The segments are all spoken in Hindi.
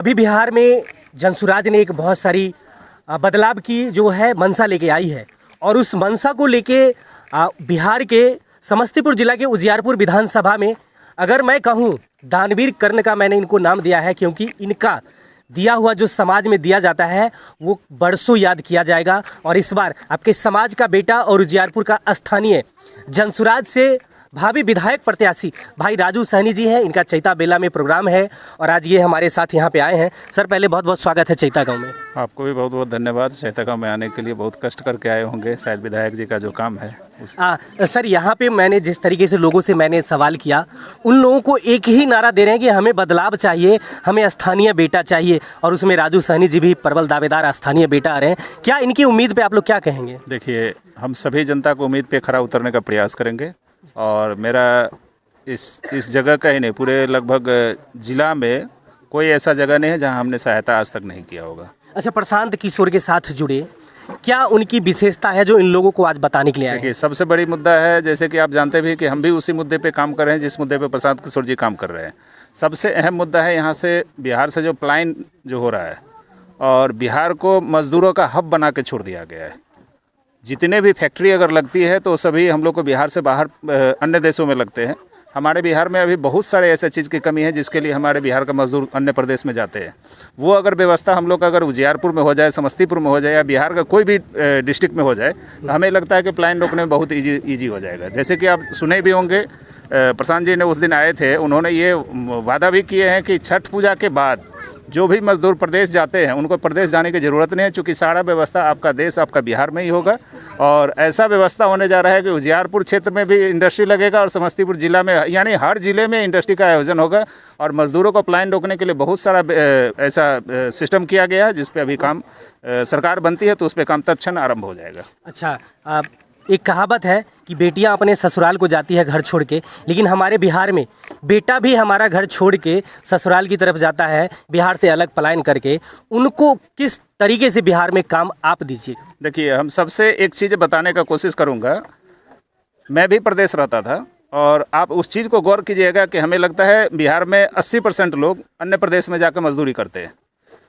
अभी बिहार में जनसुराज ने एक बहुत सारी बदलाव की जो है मंशा लेके आई है और उस मंशा को लेके बिहार के समस्तीपुर जिला के उजियारपुर विधानसभा में अगर मैं कहूँ दानवीर कर्ण का मैंने इनको नाम दिया है, क्योंकि इनका दिया हुआ जो समाज में दिया जाता है वो बरसों याद किया जाएगा। और इस बार आपके समाज का बेटा और उजियारपुर का स्थानीय जनसुराज से भावी विधायक प्रत्याशी भाई राजू सहनी जी हैं। इनका चैता बेला में प्रोग्राम है और आज ये हमारे साथ यहाँ पे आए हैं। सर पहले बहुत बहुत स्वागत है चैता गांव में। आपको भी बहुत बहुत धन्यवाद। चैता गांव में आने के लिए बहुत कष्ट करके आए होंगे, शायद विधायक जी का जो काम है सर यहाँ पे मैंने जिस तरीके से लोगों से मैंने सवाल किया, उन लोगों को एक ही नारा दे रहे हैं कि हमें बदलाव चाहिए, हमें स्थानीय बेटा चाहिए, और उसमें राजू सहनी जी भी प्रबल दावेदार स्थानीय बेटा आ रहे हैं। क्या इनकी उम्मीद पे आप लोग क्या कहेंगे? देखिए, हम सभी जनता को उम्मीद पे खरा उतरने का प्रयास करेंगे और मेरा इस जगह का ही नहीं, पूरे लगभग जिला में कोई ऐसा जगह नहीं है जहां हमने सहायता आज तक नहीं किया होगा। अच्छा, प्रशांत किशोर के साथ जुड़े, क्या उनकी विशेषता है जो इन लोगों को आज बताने के लिए आए? देखिए, सबसे बड़ी मुद्दा है, जैसे कि आप जानते भी कि हम भी उसी मुद्दे पे काम कर रहे हैं जिस मुद्दे पे प्रशांत किशोर जी काम कर रहे हैं। सबसे अहम मुद्दा है यहाँ से बिहार से जो पलायन जो हो रहा है और बिहार को मजदूरों का हब बना के छोड़ दिया गया है। जितने भी फैक्ट्री अगर लगती है तो सभी हम लोग को बिहार से बाहर अन्य देशों में लगते हैं। हमारे बिहार में अभी बहुत सारे ऐसे चीज़ की कमी है जिसके लिए हमारे बिहार का मजदूर अन्य प्रदेश में जाते हैं। वो अगर व्यवस्था हम लोग अगर उजियारपुर में हो जाए, समस्तीपुर में हो जाए या बिहार का कोई भी डिस्ट्रिक्ट में हो जाए तो हमें लगता है कि पलायन रोकने में बहुत ईजी हो जाएगा। जैसे कि आप सुने भी होंगे, प्रशांत जी ने उस दिन आए थे, उन्होंने ये वादा भी किए हैं कि छठ पूजा के बाद जो भी मजदूर प्रदेश जाते हैं उनको प्रदेश जाने की ज़रूरत नहीं है, क्योंकि सारा व्यवस्था आपका देश आपका बिहार में ही होगा। और ऐसा व्यवस्था होने जा रहा है कि उजियारपुर क्षेत्र में भी इंडस्ट्री लगेगा और समस्तीपुर जिला में, यानी हर जिले में इंडस्ट्री का आयोजन होगा। और मजदूरों को पलायन रोकने के लिए बहुत सारा ऐसा सिस्टम किया गया है जिस पे अभी काम सरकार बनती है तो उस पर काम तत्क्षण आरंभ हो जाएगा। अच्छा, एक कहावत है कि बेटियां अपने ससुराल को जाती है घर छोड़ के, लेकिन हमारे बिहार में बेटा भी हमारा घर छोड़ के ससुराल की तरफ जाता है, बिहार से अलग पलायन करके। उनको किस तरीके से बिहार में काम आप दीजिए? देखिए, हम सबसे एक चीज़ बताने का कोशिश करूँगा। मैं भी प्रदेश रहता था और आप उस चीज़ को गौर कीजिएगा कि हमें लगता है बिहार में 80% लोग अन्य प्रदेश में जाकर मजदूरी करते हैं।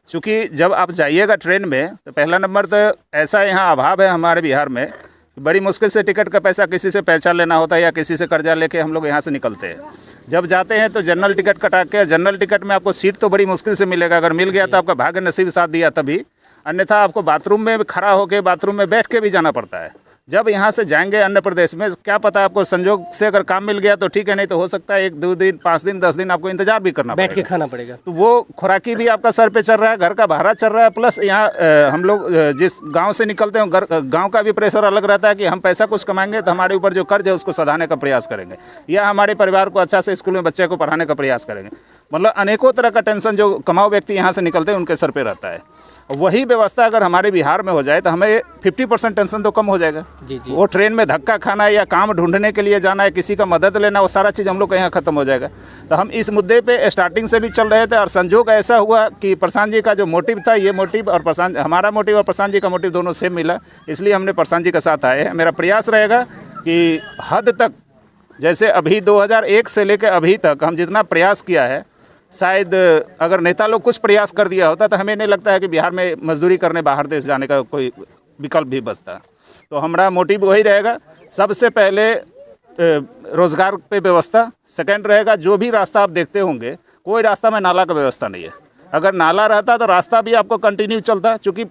क्योंकि जब आप जाइएगा ट्रेन में तो पहला नंबर तो ऐसा यहाँ अभाव है हमारे बिहार में, बड़ी मुश्किल से टिकट का पैसा किसी से पहचान लेना होता है या किसी से कर्जा लेके हम लोग यहाँ से निकलते हैं। जब जाते हैं तो जनरल टिकट कटा के, जनरल टिकट में आपको सीट तो बड़ी मुश्किल से मिलेगा, अगर मिल गया तो आपका भाग्य नसीब साथ दिया तभी, अन्यथा आपको बाथरूम में खड़ा होकर बाथरूम में बैठ के भी जाना पड़ता है। जब यहाँ से जाएंगे अन्य प्रदेश में, क्या पता आपको संजोग से अगर काम मिल गया तो ठीक है, नहीं तो हो सकता है 1-2 दिन 5 दिन 10 दिन आपको इंतजार भी करना पड़ेगा, बैठ के खाना पड़ेगा। तो वो खुराकी भी आपका सर पे चल रहा है, घर का भाड़ा चल रहा है, प्लस यहाँ हम लोग जिस गांव से निकलते हैं गांव का भी प्रेशर अलग रहता है कि हम पैसा कुछ कमाएंगे तो हमारे ऊपर जो कर्ज है उसको सधाने का प्रयास करेंगे या हमारे परिवार को अच्छा से स्कूल में बच्चे को पढ़ाने का प्रयास करेंगे। मतलब अनेकों तरह का टेंशन जो कमाऊ व्यक्ति यहाँ से निकलते हैं उनके सर पे रहता है। वही व्यवस्था अगर हमारे बिहार में हो जाए तो हमें 50% टेंशन तो कम हो जाएगा। जी। वो ट्रेन में धक्का खाना है या काम ढूंढने के लिए जाना है, किसी का मदद लेना, वो सारा चीज़ हम लोग का यहाँ खत्म हो जाएगा। तो हम इस मुद्दे पे स्टार्टिंग से भी चल रहे थे और संजोग ऐसा हुआ कि प्रशांत जी का जो मोटिव था, ये मोटिव और हमारा मोटिव और प्रशांत जी का मोटिव दोनों सेम मिला, इसलिए हमने प्रशांत जी के साथ आए हैं। मेरा प्रयास रहेगा कि हद तक, जैसे अभी 2001 से लेकर अभी तक हम जितना प्रयास किया है, शायद अगर नेता लोग कुछ प्रयास कर दिया होता तो हमें नहीं लगता है कि बिहार में मजदूरी करने बाहर देश जाने का कोई विकल्प भी बचता। तो हमारा मोटिव वही रहेगा, सबसे पहले रोजगार पे व्यवस्था, सेकंड रहेगा जो भी रास्ता आप देखते होंगे कोई रास्ता में नाला का व्यवस्था नहीं है। अगर नाला रहता तो रास्ता भी आपको कंटिन्यू चलता, चूँकि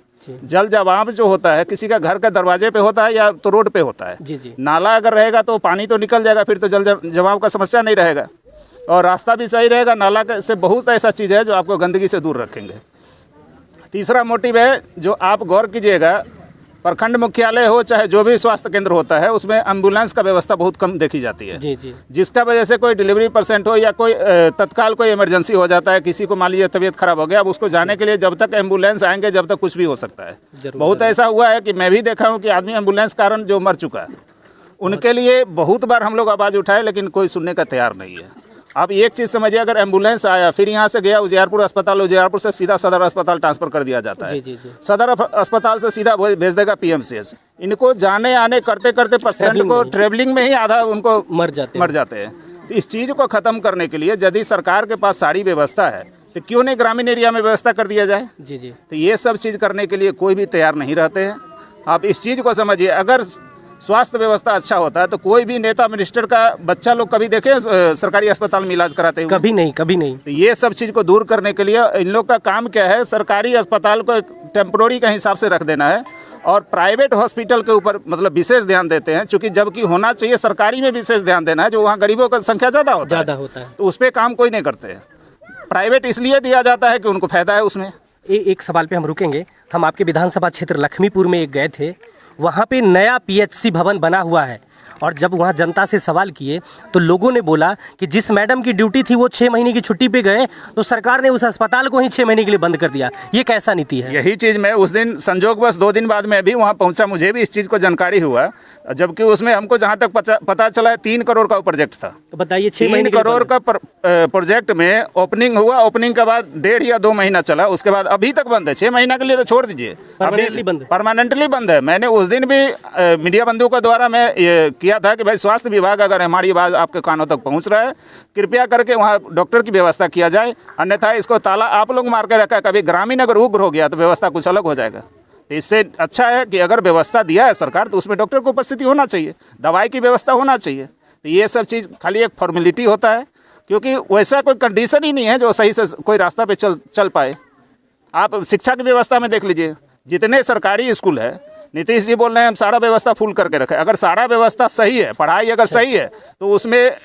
जल जमाव जो होता है किसी का घर के दरवाजे पे होता है या तो रोड पे होता है। जी। नाला अगर रहेगा तो पानी तो निकल जाएगा, फिर तो जल जमाव का समस्या नहीं रहेगा और रास्ता भी सही रहेगा। नाला से बहुत ऐसा चीज़ है जो आपको गंदगी से दूर रखेंगे। तीसरा मोटिव है जो आप गौर कीजिएगा, प्रखंड मुख्यालय हो चाहे जो भी स्वास्थ्य केंद्र होता है उसमें एम्बुलेंस का व्यवस्था बहुत कम देखी जाती है। जी। जिसका वजह से कोई डिलीवरी पेशेंट हो या कोई तत्काल कोई इमरजेंसी हो जाता है, किसी को मान लीजिए तबीयत खराब हो गया, अब उसको जाने के लिए जब तक एम्बुलेंस आएंगे जब तक कुछ भी हो सकता है। बहुत ऐसा हुआ है कि मैं भी देखा हूँ कि आदमी एम्बुलेंस कारण जो मर चुका है, उनके लिए बहुत बार हम लोग आवाज़ उठाए लेकिन कोई सुनने का तैयार नहीं है। आप एक चीज़ समझिए, अगर एम्बुलेंस आया फिर यहाँ से गया उजियारपुर अस्पताल, उजियारपुर से सीधा सदर अस्पताल ट्रांसफ़र कर दिया जाता है। जी। सदर अस्पताल से सीधा भेज देगा PMCH। इनको जाने आने करते करते पेशेंट को ट्रेवलिंग में ही आधा उनको मर जाते हैं। तो इस चीज़ को ख़त्म करने के लिए यदि सरकार के पास सारी व्यवस्था है, तो क्यों नहीं ग्रामीण एरिया में व्यवस्था कर दिया जाए। जी जी। तो ये सब चीज़ करने के लिए कोई भी तैयार नहीं रहते हैं। आप इस चीज़ को समझिए, अगर स्वास्थ्य व्यवस्था अच्छा होता है तो कोई भी नेता मिनिस्टर का बच्चा लोग कभी देखे सरकारी अस्पताल में इलाज कराते हुए? कभी नहीं, कभी नहीं। तो ये सब चीज़ को दूर करने के लिए इन लोग का काम क्या है, सरकारी अस्पताल को टेम्प्रोरी के हिसाब से रख देना है और प्राइवेट हॉस्पिटल के ऊपर मतलब विशेष ध्यान देते हैं, चूँकि जबकि होना चाहिए सरकारी में विशेष ध्यान देना है, जो वहाँ गरीबों का संख्या ज़्यादा होता है तो उस पर काम कोई नहीं करते हैं। प्राइवेट इसलिए दिया जाता है कि उनको फायदा है उसमें। एक सवाल पे हम रुकेंगे। हम आपके विधानसभा क्षेत्र लक्ष्मीपुर में एक गए थे, वहाँ पे नया पीएचसी भवन बना हुआ है और जब वहाँ जनता से सवाल किए तो लोगों ने बोला कि जिस मैडम की ड्यूटी थी वो 6 महीने की छुट्टी पे गए तो सरकार ने उस अस्पताल को ही 6 महीने के लिए बंद कर दिया। ये कैसा नीति है? यही चीज़ मैं उस दिन संजोगवश 2 दिन बाद मैं भी वहाँ पहुँचा, मुझे भी इस चीज़ को जानकारी हुआ, जबकि उसमें हमको जहाँ तक पता चला 3 करोड़ का प्रोजेक्ट था। तो बताइए 6 महीने 3 करोड़ का प्रोजेक्ट में ओपनिंग हुआ, ओपनिंग के बाद 1.5 या 2 महीना चला, उसके बाद अभी तक बंद है। 6 महीना के लिए तो छोड़ दीजिए, परमानेंटली बंद है। मैंने उस दिन भी मीडिया बंधुओं के द्वारा मैं ये किया था कि भाई स्वास्थ्य विभाग अगर हमारी बात आपके कानों तक पहुंच रहा है, कृपया करके वहाँ डॉक्टर की व्यवस्था किया जाए, अन्यथा इसको ताला आप लोग मार के रखा है। कभी ग्रामीण अगर उग्र हो गया तो व्यवस्था कुछ अलग हो जाएगा। इससे अच्छा है कि अगर व्यवस्था दिया है सरकार तो उसमें डॉक्टर को उपस्थिति होना चाहिए, दवाई की व्यवस्था होना चाहिए। तो ये सब चीज़ खाली एक फॉर्मेलिटी होता है, क्योंकि वैसा कोई कंडीशन ही नहीं है जो सही से कोई रास्ता पे चल पाए। आप शिक्षा की व्यवस्था में देख लीजिए, जितने सरकारी स्कूल है, नीतीश जी बोल रहे हैं हम सारा व्यवस्था फुल करके रखें। अगर सारा व्यवस्था सही है, पढ़ाई अगर सही है, तो उसमें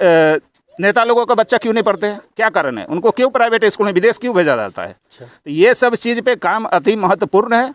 नेता लोगों का बच्चा क्यों नहीं पढ़ते हैं? क्या कारण है? उनको क्यों प्राइवेट स्कूल में विदेश क्यों भेजा जाता है? तो ये सब चीज़ पे काम अति महत्वपूर्ण है।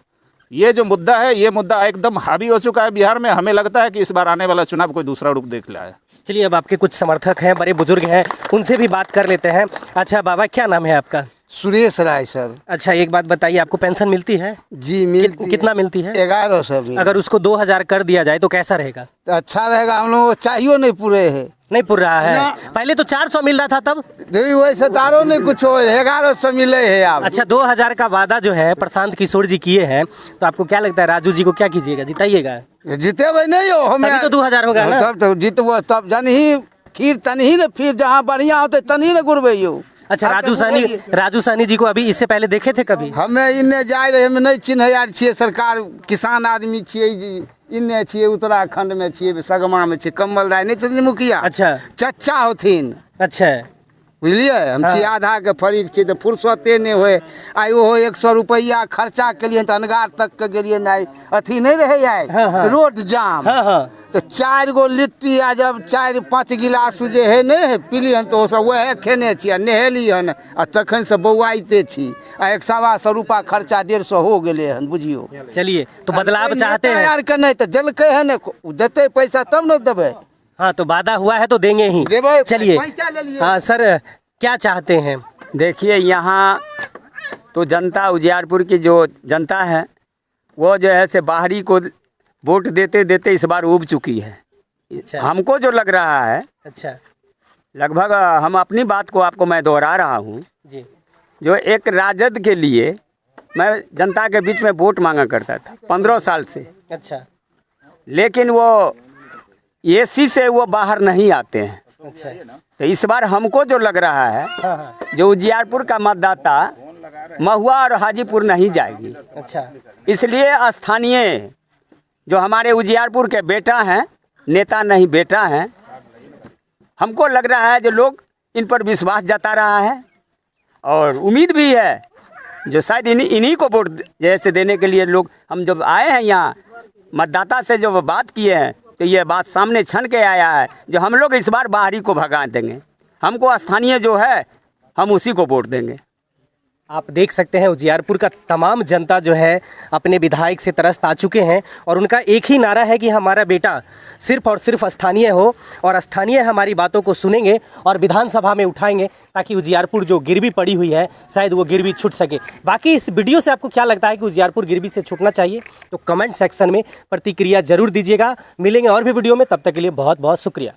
ये जो मुद्दा है, ये मुद्दा एकदम हावी हो चुका है बिहार में। हमें लगता है कि इस बार आने वाला चुनाव कोई दूसरा रूप देख लिया है। चलिए, अब आपके कुछ समर्थक हैं, बड़े बुजुर्ग हैं, उनसे भी बात कर लेते हैं। अच्छा बाबा, क्या नाम है आपका? सुरेश राय सर। अच्छा, एक बात बताइए, आपको पेंशन मिलती है? जी मिलती है। कितना मिलती है? 1100। अगर उसको 2000 कर दिया जाए तो कैसा रहेगा? तो अच्छा रहेगा। हम लोग चाहिए नहीं पूरे है, नहीं पूर रहा है। पहले तो 400 मिल रहा था तब। वैसे तारो नहीं कुछ हो, 1100 मिले है आप। अच्छा, 2000 का वादा जो है प्रशांत किशोर जी किए हैं, तो आपको क्या लगता है राजू जी को क्या कीजिएगा, जिताइएगा? जीते भाई नहीं हो हमें, तभी तो 2000 होगा ना। तब तो जीतबो, तब जन ही खीर तनही न, फिर जहाँ बढ़िया होते तनही न गुरबैयो। अच्छा, राजू साहनी जी को अभी इससे पहले देखे थे कभी? हमें इन्ने जाए रहे, हमें नहीं चिन्ह यार छिए, सरकार किसान आदमी छिए जी, इन्ने छिए उत्तराखंड में छिए, सगमा में छिए, कमल राय नहीं छथिन मुखिया। अच्छा, चच्चा होथिन। अच्छा, बुझलिए, हम छिए आधा के फरीक छिए, तो फुर्सते नहीं हुए। आई ओहो 100 रुपया खर्चा के लिए तो अनगार तक के गेलिए, नहीं अथी नहीं रहे आए। हाँ। रोड जाम। हाँ। तो 4 गो लिट्टी आ जब 4-5 गिलास जे है नहीं है पीली हन, तो सब वह खेने छिए, नहेली हन आ तखन से बौआइते छी। आ 125 रुपया खर्चा 150 हो गेले हन, बुझियो। चलिए, तो बदलाव चाहते हैं यार के नहीं तो देलकै है, देते पैसा तब न देबै। हाँ, तो वादा हुआ है तो देंगे ही। चलिए, हाँ सर, क्या चाहते हैं? देखिए, यहाँ तो जनता, उजियारपुर की जो जनता है वो जो है से बाहरी को वोट देते देते इस बार उब चुकी है। अच्छा। हमको जो लग रहा है, अच्छा, लगभग हम अपनी बात को आपको मैं दोहरा रहा हूँ जी। जो एक राजद के लिए मैं जनता के बीच में वोट मांगा करता था 15 साल से। अच्छा, लेकिन वो एसी से वो बाहर नहीं आते हैं। अच्छा, तो इस बार हमको जो लग रहा है, हाँ, जो उजियारपुर का मतदाता महुआ और हाजीपुर नहीं जाएगी। अच्छा, इसलिए स्थानीय जो हमारे उजियारपुर के बेटा हैं, नेता नहीं बेटा हैं, हमको लग रहा है जो लोग इन पर विश्वास जता रहा है और उम्मीद भी है जो शायद इन्हीं को वोट जैसे देने के लिए लोग, हम जब आए हैं यहाँ मतदाता से जो बात किए हैं तो ये बात सामने छन के आया है जो हम लोग इस बार बाहरी को भगा देंगे, हमको स्थानीय जो है हम उसी को वोट देंगे। आप देख सकते हैं उजियारपुर का तमाम जनता जो है अपने विधायक से तरस आ चुके हैं और उनका एक ही नारा है कि हमारा बेटा सिर्फ और सिर्फ स्थानीय हो और स्थानीय हमारी बातों को सुनेंगे और विधानसभा में उठाएंगे ताकि उजियारपुर जो गिरवी पड़ी हुई है शायद वो गिरवी छूट सके। बाकी इस वीडियो से आपको क्या लगता है कि उजियारपुर गिरवी से छूटना चाहिए, तो कमेंट सेक्शन में प्रतिक्रिया जरूर दीजिएगा। मिलेंगे और भी वीडियो में, तब तक के लिए बहुत बहुत शुक्रिया।